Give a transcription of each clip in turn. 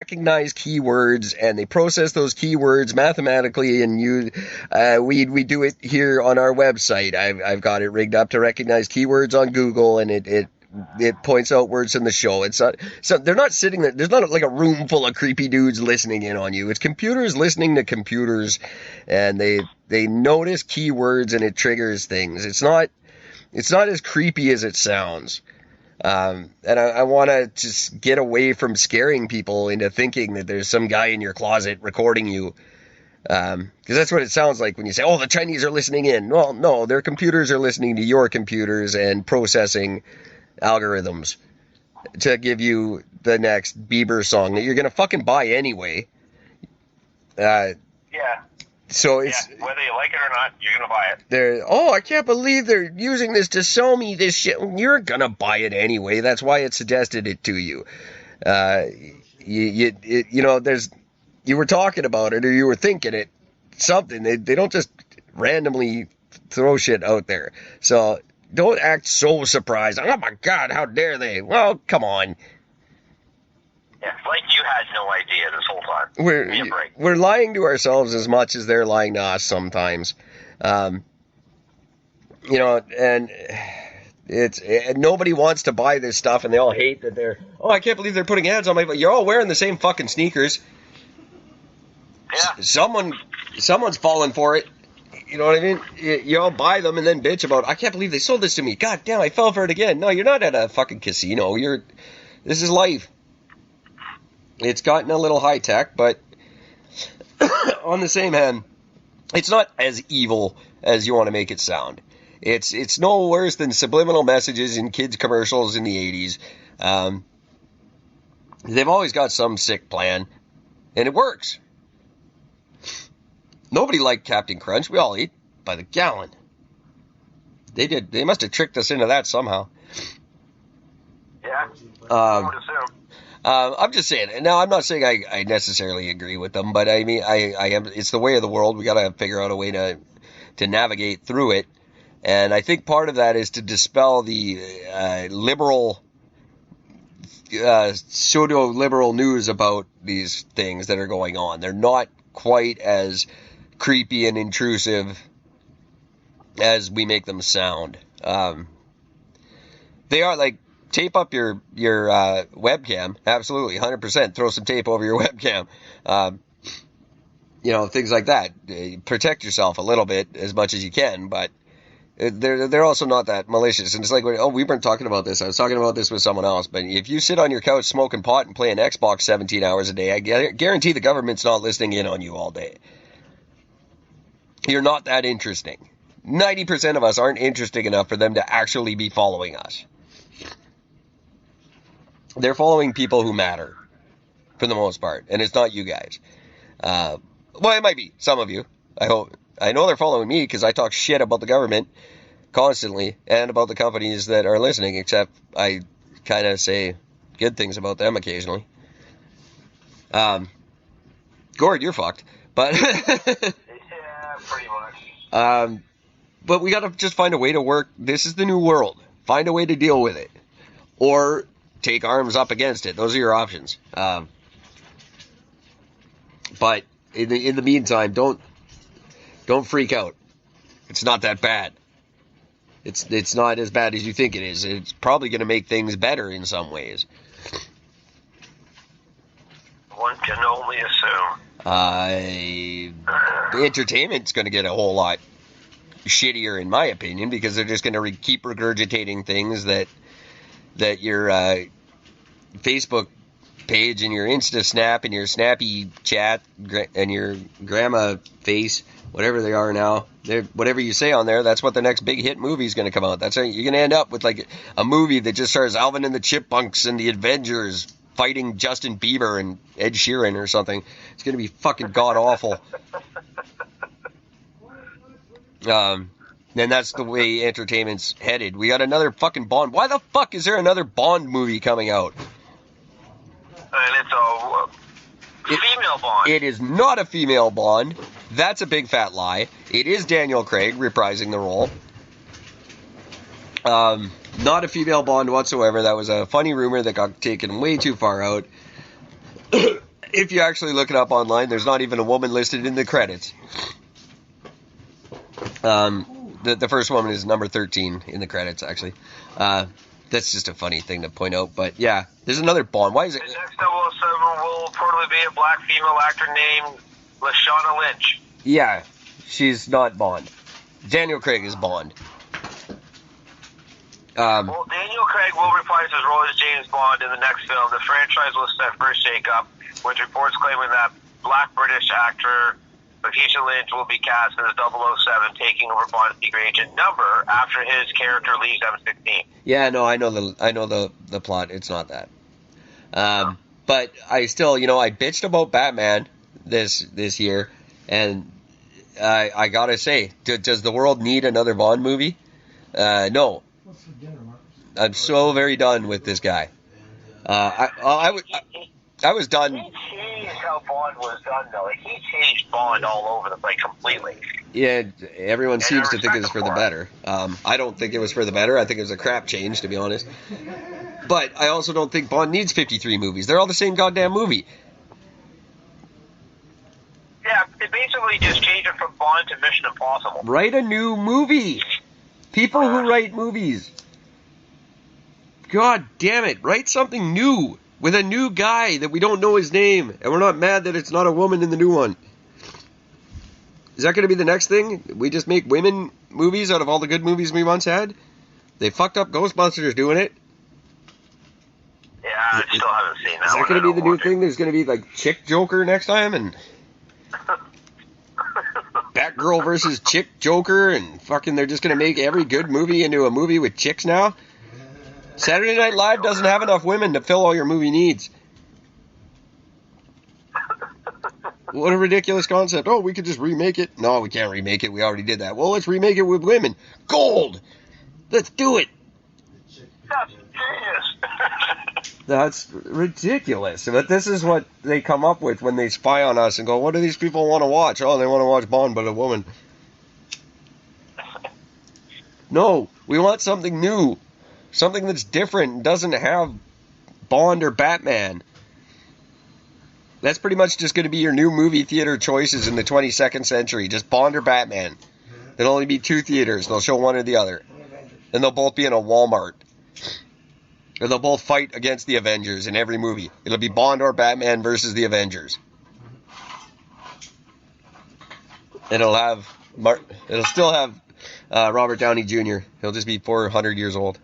recognize keywords, and they process those keywords mathematically, and we do it here on our website. I've got it rigged up to recognize keywords on Google, and it points out words in the show. It's not, so they're not sitting there. There's not like a room full of creepy dudes listening in on you. It's computers listening to computers, and they notice keywords, and it triggers things. It's not as creepy as it sounds. And I want to just get away from scaring people into thinking that there's some guy in your closet recording you. Because that's what it sounds like when you say, oh, the Chinese are listening in. Well, no, their computers are listening to your computers and processing algorithms to give you the next Bieber song that you're going to fucking buy anyway. Yeah. So it's whether you like it or not, you're gonna buy it. I can't believe they're using this to sell me this shit. You're gonna buy it anyway. That's why it suggested it to you. You were talking about it, or you were thinking it. Something they don't just randomly throw shit out there. So don't act so surprised. Oh my God, how dare they? Well, come on. Yeah, like you had no idea this whole time. We're lying to ourselves as much as they're lying to us sometimes. And nobody wants to buy this stuff, and they all hate that I can't believe they're putting ads on my, you're all wearing the same fucking sneakers. Yeah. Someone's falling for it. You know what I mean? You all buy them and then bitch about, I can't believe they sold this to me. God damn, I fell for it again. No, you're not at a fucking casino. This is life. It's gotten a little high tech, but on the same hand, it's not as evil as you want to make it sound. It's no worse than subliminal messages in kids' commercials in the 80s. They've always got some sick plan, and it works. Nobody liked Captain Crunch. We all ate by the gallon. They did. They must have tricked us into that somehow. Yeah, I would assume. I'm just saying. Now, I'm not saying I necessarily agree with them, but I mean, I am. It's the way of the world. We got to figure out a way to navigate through it, and I think part of that is to dispel the liberal, pseudo-liberal news about these things that are going on. They're not quite as creepy and intrusive as we make them sound. They are like. Tape up your webcam. Absolutely, 100%. Throw some tape over your webcam. Things like that. Protect yourself a little bit as much as you can, but they're also not that malicious. And it's like, we weren't talking about this. I was talking about this with someone else. But if you sit on your couch smoking pot and playing Xbox 17 hours a day, I guarantee the government's not listening in on you all day. You're not that interesting. 90% of us aren't interesting enough for them to actually be following us. They're following people who matter, for the most part, and it's not you guys. Well, it might be some of you. I know they're following me because I talk shit about the government constantly and about the companies that are listening. Except I kind of say good things about them occasionally. Gord, you're fucked. But yeah, pretty much. But we got to just find a way to work. This is the new world. Find a way to deal with it, or take arms up against it. Those are your options. But in the meantime, don't freak out. It's not that bad. It's not as bad as you think it is. It's probably going to make things better in some ways. One can only assume. The entertainment's going to get a whole lot shittier, in my opinion, because they're just going to keep regurgitating things that your Facebook page and your Insta Snap and your Snappy Chat and your grandma face, whatever they are now, whatever you say on there, that's what the next big hit movie is going to come out. That's how you're going to end up with like a movie that just stars Alvin and the Chipmunks and the Avengers fighting Justin Bieber and Ed Sheeran or something. It's going to be fucking god awful. And that's the way entertainment's headed. We got another fucking Bond. Why the fuck is there another Bond movie coming out? And it's a female Bond. It is not a female Bond. That's a big fat lie. It is Daniel Craig reprising the role. Not a female Bond whatsoever. That was a funny rumor that got taken way too far out. If you actually look it up online, there's not even a woman listed in the credits. The first woman is number 13 in the credits, actually. That's just a funny thing to point out. But yeah, there's another Bond. Why is it? The next 007 will reportedly be a black female actor named Lashana Lynch. Yeah, she's not Bond. Daniel Craig is Bond. Well, Daniel Craig will reprise his role as James Bond in the next film. The franchise will set for a shake-up, with reports claiming that black British actor Lashana Lynch will be cast as 007, taking over Bond's secret agent number after his character leaves M16. Yeah, no, I know the plot. It's not that. But I still, I bitched about Batman this year, and I gotta say, does the world need another Bond movie? No. What's for dinner, Marcus? I'm so very done with this guy. I was done. He changed how Bond was done, though. Like, he changed Bond all over the place completely. Yeah, everyone seems to think it's for the better. I don't think it was for the better. I think it was a crap change, to be honest. But I also don't think Bond needs 53 movies. They're all the same goddamn movie. Yeah, it basically just changed it from Bond to Mission Impossible. Write a new movie. People who write movies. God damn it. Write something new with a new guy that we don't know his name. And we're not mad that it's not a woman in the new one. Is that going to be the next thing? We just make women movies out of all the good movies we once had? They fucked up Ghostbusters doing it. Yeah, I still haven't seen that. Is that going to be the new thing? There's going to be like Chick Joker next time and Batgirl versus Chick Joker and fucking they're just going to make every good movie into a movie with chicks now? Saturday Night Live doesn't have enough women to fill all your movie needs. What a ridiculous concept. Oh, we could just remake it. No, we can't remake it. We already did that. Well, let's remake it with women. Gold! Let's do it! That's genius. That's ridiculous. But this is what they come up with when they spy on us and go, what do these people want to watch? Oh, they want to watch Bond, but a woman. No, we want something new. Something that's different and doesn't have Bond or Batman. That's pretty much just going to be your new movie theater choices in the 22nd century. Just Bond or Batman. There'll only be 2 theaters. They'll show one or the other. And they'll both be in a Walmart. Or they'll both fight against the Avengers in every movie. It'll be Bond or Batman versus the Avengers. It'll still have Robert Downey Jr. He'll just be 400 years old.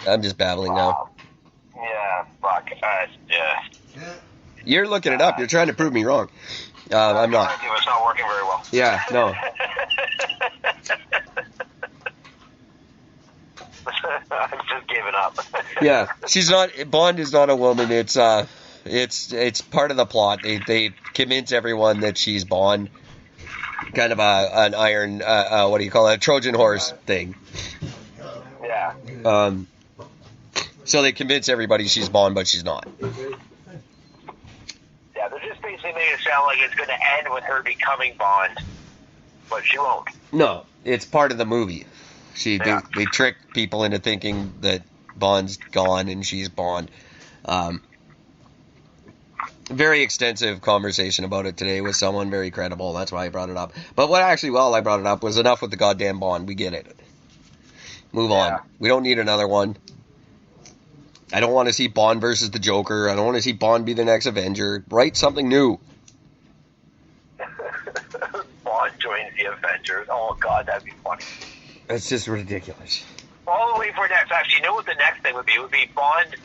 I'm just babbling now. Yeah, fuck. Yeah. You're looking it up. You're trying to prove me wrong. I'm not. It's not working very well. Yeah, no. I'm just giving up. Yeah, she's not. Bond is not a woman. It's part of the plot. They convince everyone that she's Bond. Kind of an iron. What do you call it? A Trojan horse thing. Yeah. So they convince everybody she's Bond, but she's not. Yeah, they're just basically making it sound like it's going to end with her becoming Bond, but she won't. No, it's part of the movie. They trick people into thinking that Bond's gone and she's Bond. Very extensive conversation about it today with someone very credible. That's why I brought it up. But I brought it up was enough with the goddamn Bond. We get it. Move on. We don't need another one. I don't want to see Bond versus the Joker. I don't want to see Bond be the next Avenger. Write something new. Bond joins the Avengers. Oh, God, that'd be funny. That's just ridiculous. All the way for next. Actually, you know what the next thing would be? It would be Bond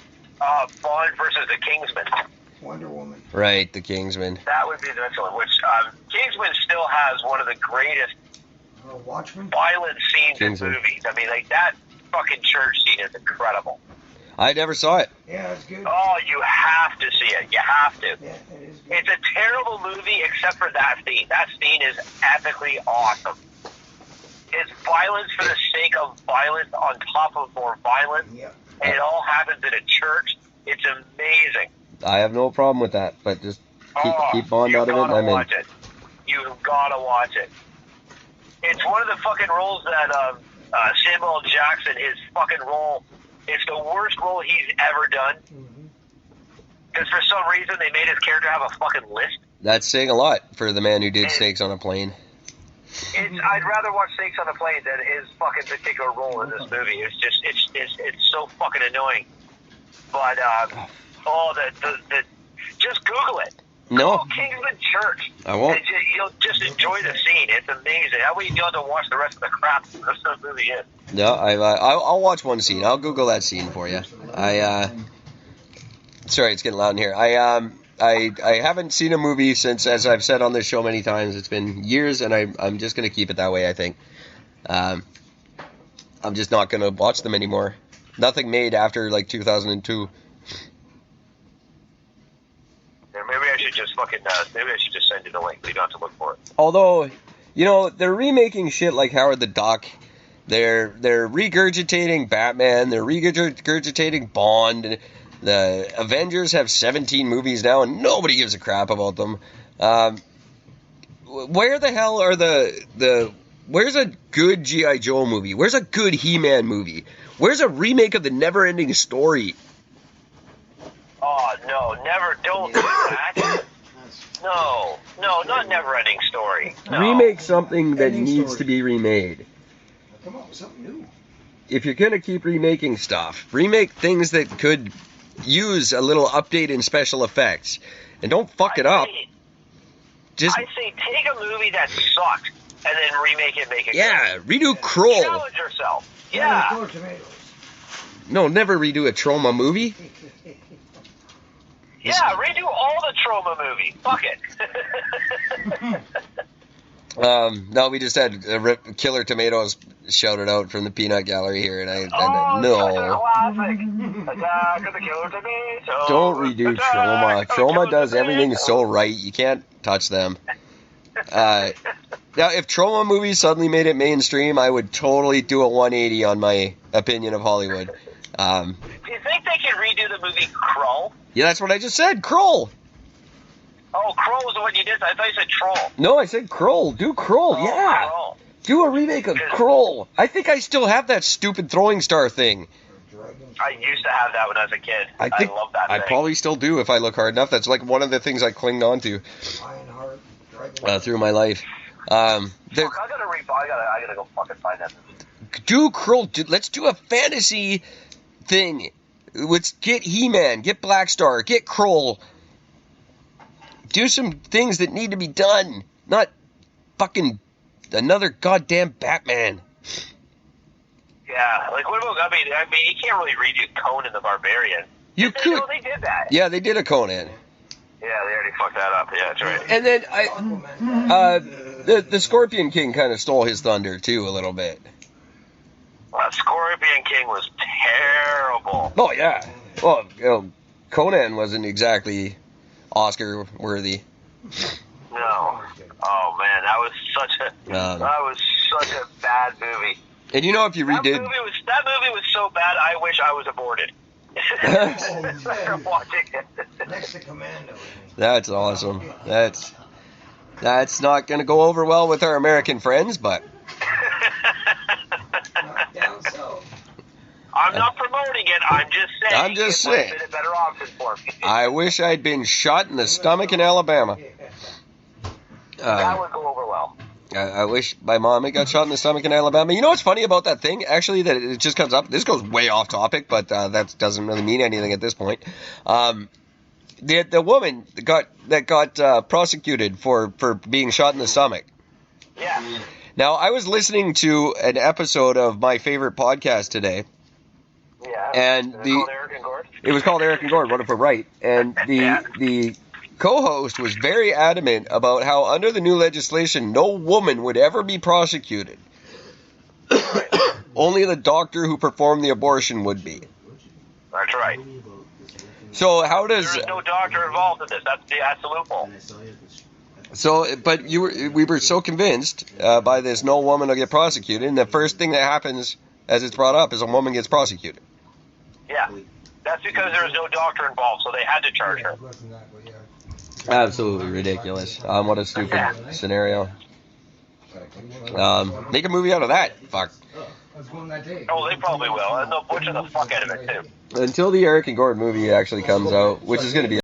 versus the Kingsman. Wonder Woman. Right, the Kingsman. That would be the next one. Which Kingsman still has one of the greatest Watchmen? violent scenes in movies. I mean, like, that fucking church scene is incredible. I never saw it. Yeah, it's good. Oh, you have to see it. You have to. Yeah, it is good. It's a terrible movie except for that scene. That scene is epically awesome. It's violence for the sake of violence on top of more violence. Yeah. And it all happens in a church. It's amazing. I have no problem with that, but just keep Bond out of it. I'm in. You've got to watch it. It's one of the fucking roles that Samuel L. Jackson, his fucking role, it's the worst role he's ever done. Because Because for some reason they made his character have a fucking list. That's saying a lot for the man who did Snakes on a Plane. I'd rather watch Snakes on a Plane than his fucking particular role in this movie. It's just, it's so fucking annoying. But, just Google it. No. Google Kingsman Church. I won't. And you'll just enjoy the scene. It's amazing. That way you don't have to watch the rest of the crap the rest of the movie is. No, I'll watch one scene. I'll Google that scene for you. Sorry, it's getting loud in here. I haven't seen a movie since, as I've said on this show many times, it's been years, and I'm just going to keep it that way, I think. I'm just not going to watch them anymore. Nothing made after, 2002. Yeah, maybe I should just send you the link. You don't have to look for it. Although, they're remaking shit like Howard the Duck. They're regurgitating Batman. They're regurgitating Bond. The Avengers have 17 movies now, and nobody gives a crap about them. Where the hell are where's a good G.I. Joe movie? Where's a good He-Man movie? Where's a remake of the Never-Ending Story? Oh, no, don't do that. No, not Never-Ending Story. No. Remake something that needs to be remade. Come on, something new. If you're going to keep remaking stuff, remake things that could use a little update in special effects. And don't fuck it up. I say take a movie that sucked and then remake it, make it good. Redo Challenge Kroll. yourself. Yeah. No, never redo a Troma movie. Yeah, redo all the Troma movie. Fuck it. No, we just had Killer Tomatoes shouted out from the Peanut Gallery here, and no. Classic. Attack of the Killer Tomatoes. Don't redo Troma. Troma does everything so right. You can't touch them. Now, if Troma movies suddenly made it mainstream, I would totally do a 180 on my opinion of Hollywood. Do you think they can redo the movie Krull? Yeah, that's what I just said. Kroll. Oh, Krull was the one you did? I thought you said Troll. No, I said Kroll. Do Kroll, yeah. Krull. Do a remake of Kroll. I think I still have that stupid throwing star thing. I used to have that when I was a kid. I love that thing. I probably still do if I look hard enough. That's like one of the things I clinged on to through my life. I gotta go fucking find that movie. Do Kroll. Let's do a fantasy thing. Let's get He-Man, get Black Star, get Kroll. Do some things that need to be done. Not fucking another goddamn Batman. Yeah, what about, I mean, you can't really redo Conan the Barbarian. You could. No, they did that. Yeah, they did a Conan. Yeah, they already fucked that up. Yeah, that's right. And then the Scorpion King kind of stole his thunder too a little bit. Scorpion King was terrible. Oh yeah. Well, Conan wasn't exactly Oscar worthy. No. Oh man, that was such a bad movie. And if you redid that movie was so bad, I wish I was aborted. Watching it. Next to Commando. That's awesome. That's not going to go over well with our American friends, but Down south. I'm not promoting it. I'm just saying. It's a better option for me. I wish I'd been shot in the stomach in Alabama. That would go over well. I wish my mom had got shot in the stomach in Alabama. You know what's funny about that thing? Actually, that it just comes up. This goes way off topic, but that doesn't really mean anything at this point. The woman that got prosecuted for being shot in the stomach. Yeah. Now, I was listening to an episode of my favorite podcast today. Yeah. And it was called Eric and Gord. What if we're right? And the co-host was very adamant about how under the new legislation, no woman would ever be prosecuted. Only the doctor who performed the abortion would be. That's right. So how does... There's no doctor involved in this. That's the loophole. So, but we were so convinced by this no woman will get prosecuted, and the first thing that happens as it's brought up is a woman gets prosecuted. Yeah. That's because there was no doctor involved, so they had to charge her. Absolutely ridiculous. What a stupid scenario. Make a movie out of that. Fuck. Oh, they probably will. And they'll butcher the fuck out of it, too. Until the Eric and Gord movie actually comes out, which is going to be